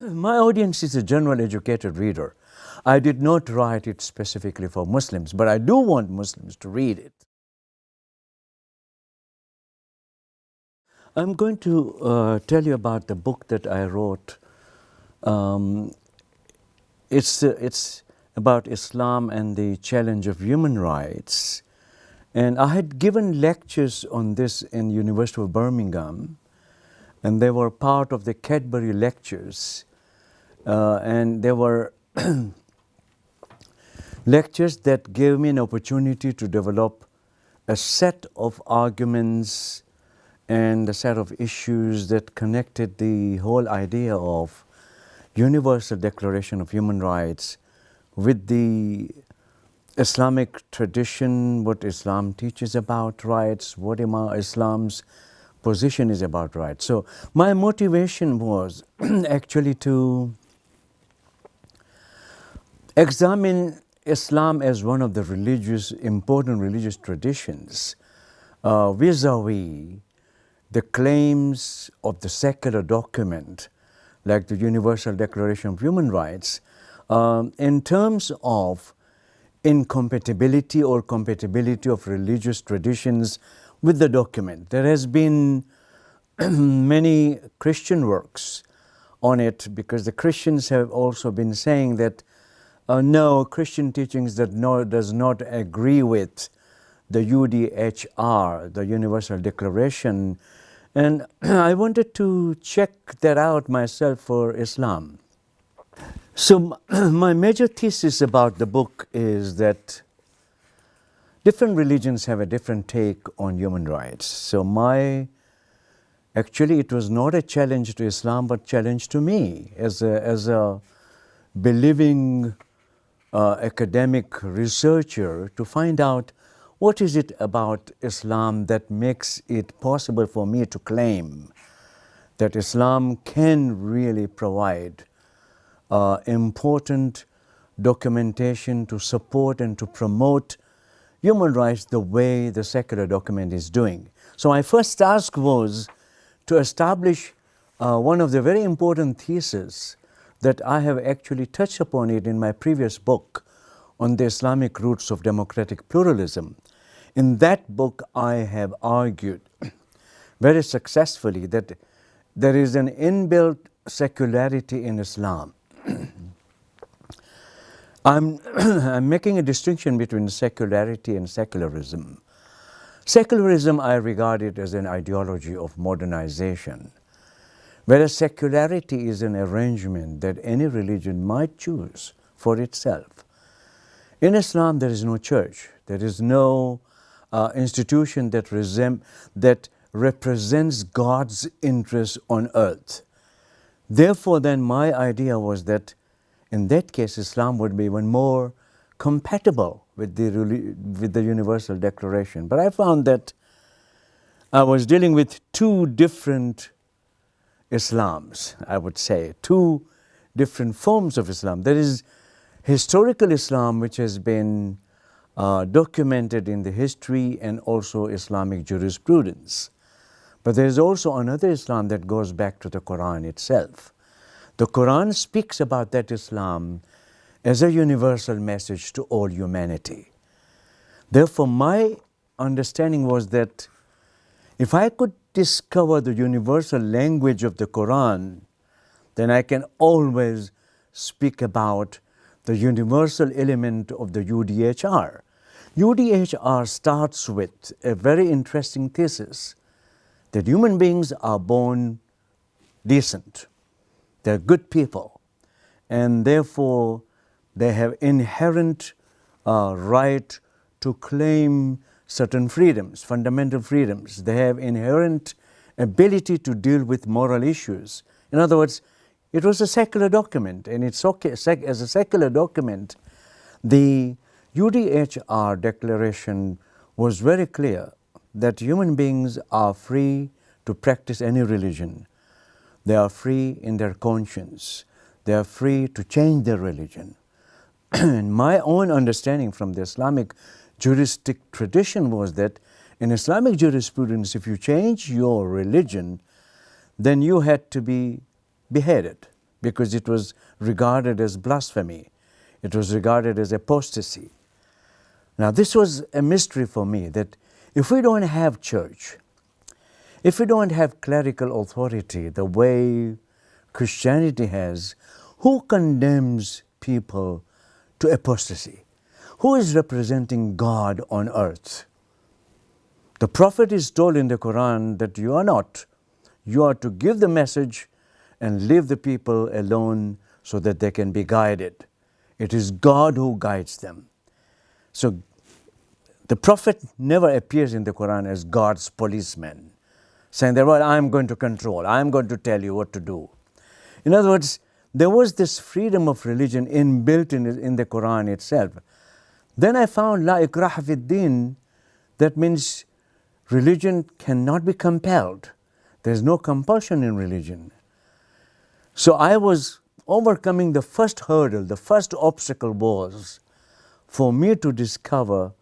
My audience is a general educated reader. I did not write it specifically for Muslims, but I do want Muslims to read it. I'm going to tell you about the book that I wrote. It's about Islam and the challenge of human rights. And I had given lectures on this in University of Birmingham, and they were part of the Cadbury lectures. And they were lectures that gave me an opportunity to develop a set of arguments and a set of issues that connected the whole idea of Universal Declaration of Human Rights with the Islamic tradition, what Islam teaches about rights, what Islam's position is about rights. So my motivation was actually to examine Islam as one of the important religious traditions vis-a-vis the claims of the secular document like the Universal Declaration of Human Rights in terms of incompatibility or compatibility of religious traditions with the document. There has been many Christian works on it because the Christians have also been saying that no, Christian teachings does not agree with the UDHR, the Universal Declaration, and I wanted to check that out myself for Islam. So my major thesis about the book is that different religions have a different take on human rights. So actually it was not a challenge to Islam, but challenge to me as a believing academic researcher to find out what is it about Islam that makes it possible for me to claim that Islam can really provide important documentation to support and to promote human rights the way the secular document is doing. So my first task was to establish one of the very important theses that I have actually touched upon it in my previous book on the Islamic roots of democratic pluralism. In that book, I have argued very successfully that there is an inbuilt secularity in Islam. I'm making a distinction between secularity and secularism. Secularism, I regard it as an ideology of modernization, whereas secularity is an arrangement that any religion might choose for itself. In Islam, there is no church. There is no institution that represents God's interest on earth. Therefore, then my idea was that in that case, Islam would be even more compatible with the Universal Declaration. But I found that I was dealing with two different Islams, I would say, two different forms of Islam. There is historical Islam, which has been documented in the history and also Islamic jurisprudence. But there is also another Islam that goes back to the Quran itself. The Quran speaks about that Islam as a universal message to all humanity. Therefore, my understanding was that if I could discover the universal language of the Quran, then I can always speak about the universal element of the UDHR. UDHR starts with a very interesting thesis that human beings are born decent. They're good people, and therefore they have inherent right to claim certain freedoms, fundamental freedoms. They have inherent ability to deal with moral issues. In other words, it was a secular document, and it's okay as a secular document. The UDHR declaration was very clear that human beings are free to practice any religion. They are free in their conscience. They are free to change their religion. And my own understanding from the Islamic juristic tradition was that in Islamic jurisprudence, if you change your religion, then you had to be beheaded. because it was regarded as blasphemy. It was regarded as apostasy. Now, this was a mystery for me, that if we don't have church, if we don't have clerical authority the way Christianity has, who condemns people to apostasy? Who is representing God on earth? The Prophet is told in the Quran that you are not. You are to give the message and leave the people alone so that they can be guided. It is God who guides them. So the Prophet never appears in the Quran as God's policeman, saying that, well, I'm going to control, I'm going to tell you what to do. In other words, there was this freedom of religion inbuilt in the Quran itself. Then I found La ikraha fid din, that means religion cannot be compelled. There's no compulsion in religion. So I was overcoming the first hurdle, the first obstacle was for me to discover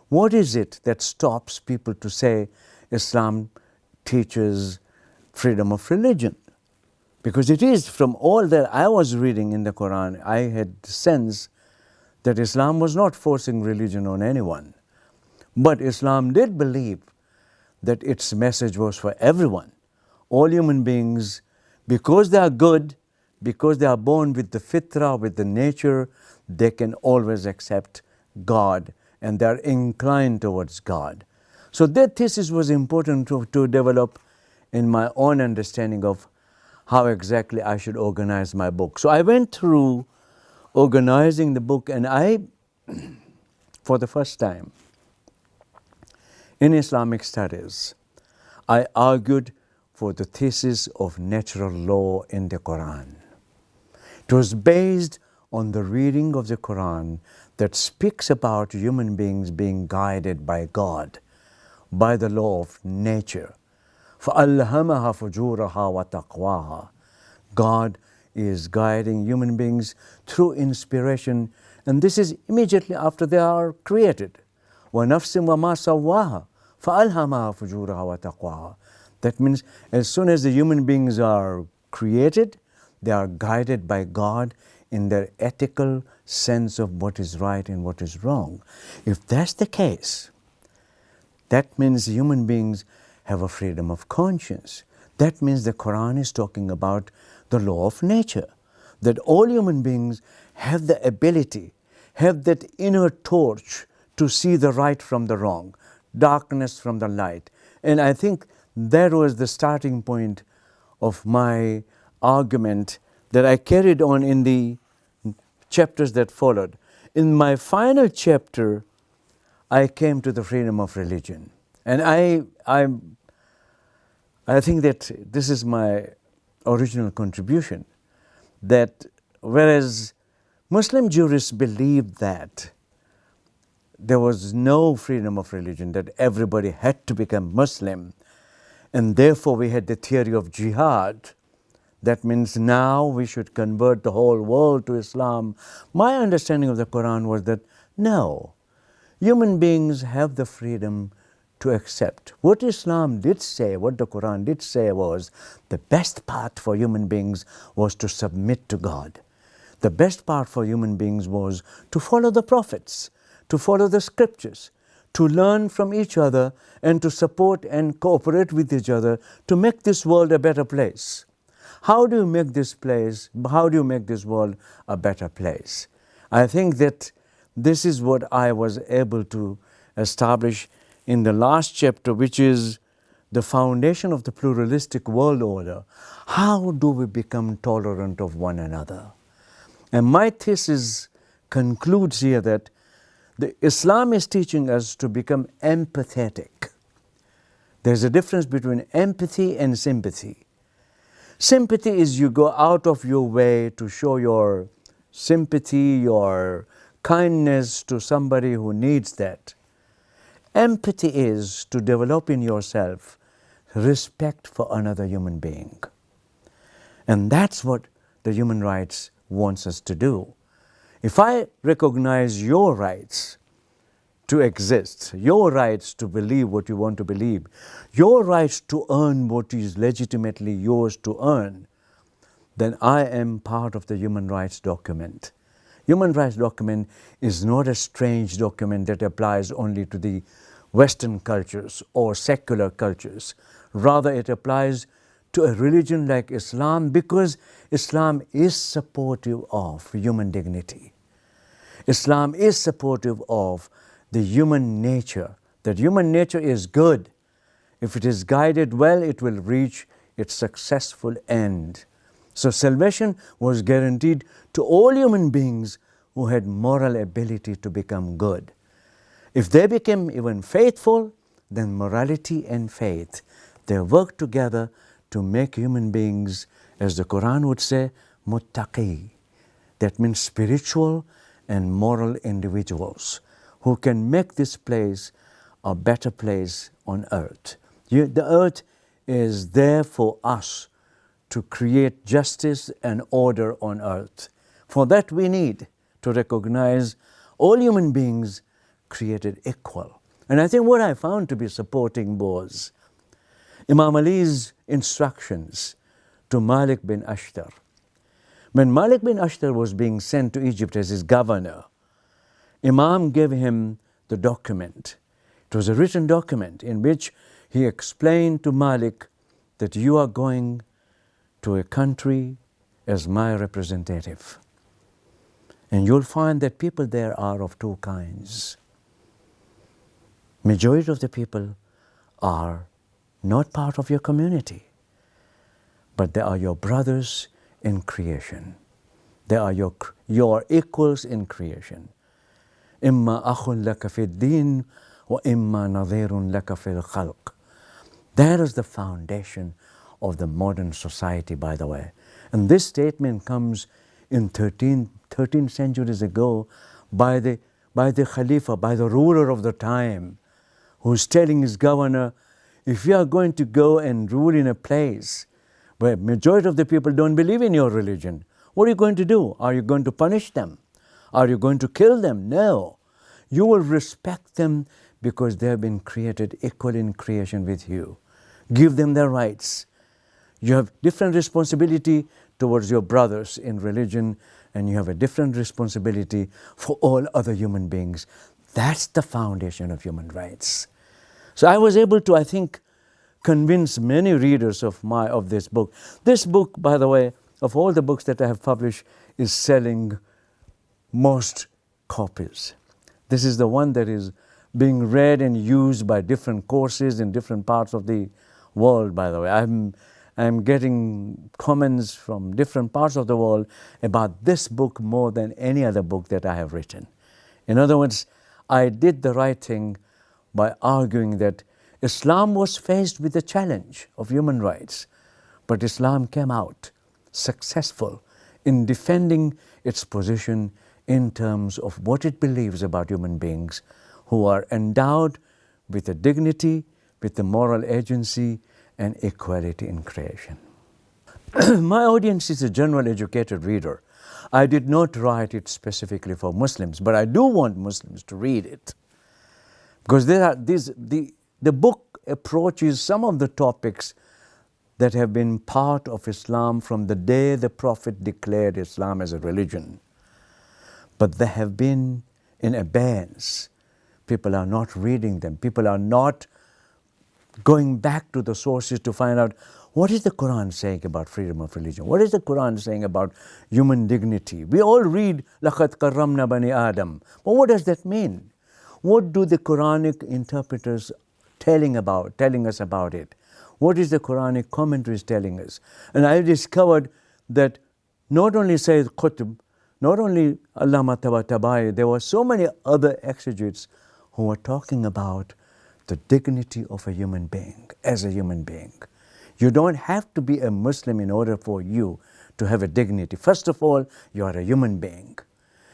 what is it that stops people to say Islam teaches freedom of religion. Because it is, from all that I was reading in the Quran, I had the sense that Islam was not forcing religion on anyone. But Islam did believe that its message was for everyone. All human beings, because they are good, because they are born with the fitrah, with the nature, they can always accept God and they are inclined towards God. So that thesis was important to develop in my own understanding of how exactly I should organize my book. So I went through organizing the book, and I, for the first time in Islamic studies, I argued for the thesis of natural law in the Quran. It was based on the reading of the Quran that speaks about human beings being guided by God, by the law of nature. فَأَلْهَمَهَا فُجُورَهَا وَتَقْوَاهَا. God is guiding human beings through inspiration, and this is immediately after they are created. وَنَفْسٍ وَمَا سَوَّاهَا فَأَلْهَمَهَا فُجُورَهَا وَتَقْوَاهَا. That means as soon as the human beings are created, they are guided by God in their ethical sense of what is right and what is wrong. If that's the case, that means human beings have a freedom of conscience. That means the Quran is talking about the law of nature, that all human beings have the ability, have that inner torch to see the right from the wrong, darkness from the light. And I think that was the starting point of my argument that I carried on in the chapters that followed. In my final chapter, I came to the freedom of religion. And I think that this is my original contribution, that whereas Muslim jurists believed that there was no freedom of religion, that everybody had to become Muslim, and therefore we had the theory of jihad, that means now we should convert the whole world to Islam. My understanding of the Quran was that no, human beings have the freedom to accept. What Islam did say, what the Quran did say was the best path for human beings was to submit to God. The best part for human beings was to follow the prophets, to follow the scriptures, to learn from each other and to support and cooperate with each other to make this world a better place. How do you make this world a better place? I think that this is what I was able to establish in the last chapter, which is the foundation of the pluralistic world order. How do we become tolerant of one another? And my thesis concludes here that Islam is teaching us to become empathetic. There's a difference between empathy and sympathy. Sympathy is you go out of your way to show your sympathy, your kindness to somebody who needs that. Empathy is to develop in yourself respect for another human being. And that's what the human rights wants us to do. If I recognize your rights to exist, your rights to believe what you want to believe, your rights to earn what is legitimately yours to earn, then I am part of the human rights document. Human rights document is not a strange document that applies only to the Western cultures or secular cultures. Rather, it applies to a religion like Islam because Islam is supportive of human dignity. Islam is supportive of the human nature, that human nature is good. If it is guided well, it will reach its successful end. So salvation was guaranteed to all human beings who had moral ability to become good. If they became even faithful, then morality and faith, they work together to make human beings, as the Quran would say, muttaqi. That means spiritual and moral individuals who can make this place a better place on earth. The earth is there for us to create justice and order on earth. For that we need to recognize all human beings created equal. And I think what I found to be supporting was Imam Ali's instructions to Malik bin Ashtar. When Malik bin Ashtar was being sent to Egypt as his governor, Imam gave him the document. It was a written document in which he explained to Malik that you are going to a country as my representative. And you'll find that people there are of two kinds. Majority of the people are not part of your community, but they are your brothers in creation. They are your equals in creation. إِمَّا أَخٌ لَكَ فِي الدِّينِ وَإِمَّا نَظِيرٌ لَكَ فِي الْخَلْقِ. That is the foundation of the modern society, by the way. And this statement comes in 13 centuries ago by the Khalifa, by the ruler of the time, who's telling his governor, if you are going to go and rule in a place where majority of the people don't believe in your religion, what are you going to do? Are you going to punish them? Are you going to kill them? No. You will respect them because they have been created equal in creation with you. Give them their rights. You have different responsibility towards your brothers in religion, and you have a different responsibility for all other human beings. That's the foundation of human rights. So I was able to, I think, convince many readers of this book. This book, by the way, of all the books that I have published, is selling most copies. This is the one that is being read and used by different courses in different parts of the world, by the way. I'm getting comments from different parts of the world about this book more than any other book that I have written. In other words, I did the right thing by arguing that Islam was faced with the challenge of human rights, but Islam came out successful in defending its position in terms of what it believes about human beings who are endowed with the dignity, with the moral agency and equality in creation. My audience is a general educated reader. I did not write it specifically for Muslims, but I do want Muslims to read it. Because the book approaches some of the topics that have been part of Islam from the day the Prophet declared Islam as a religion. But they have been in abeyance. People are not reading them. People are not going back to the sources to find out what is the Quran saying about freedom of religion? What is the Quran saying about human dignity? We all read, لَقَدْ كَرَّمْنَا بَنِي آدَمَ. But what does that mean? What do the Quranic interpreters telling us about it? What is the Quranic commentaries telling us? And I discovered that not only Sayyid Qutb, not only Allama Tabatabai, there were so many other exegetes who were talking about the dignity of a human being, as a human being. You don't have to be a Muslim in order for you to have a dignity. First of all, you are a human being.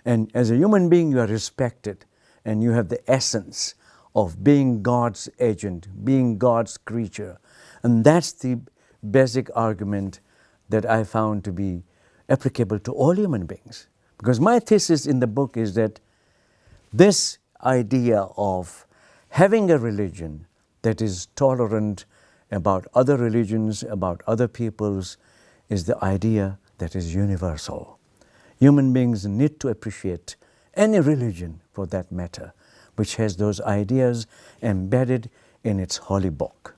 And as a human being, you are respected. And you have the essence of being God's agent, being God's creature. And that's the basic argument that I found to be applicable to all human beings. Because my thesis in the book is that this idea of having a religion that is tolerant about other religions, about other peoples, is the idea that is universal. Human beings need to appreciate any religion, for that matter, which has those ideas embedded in its holy book.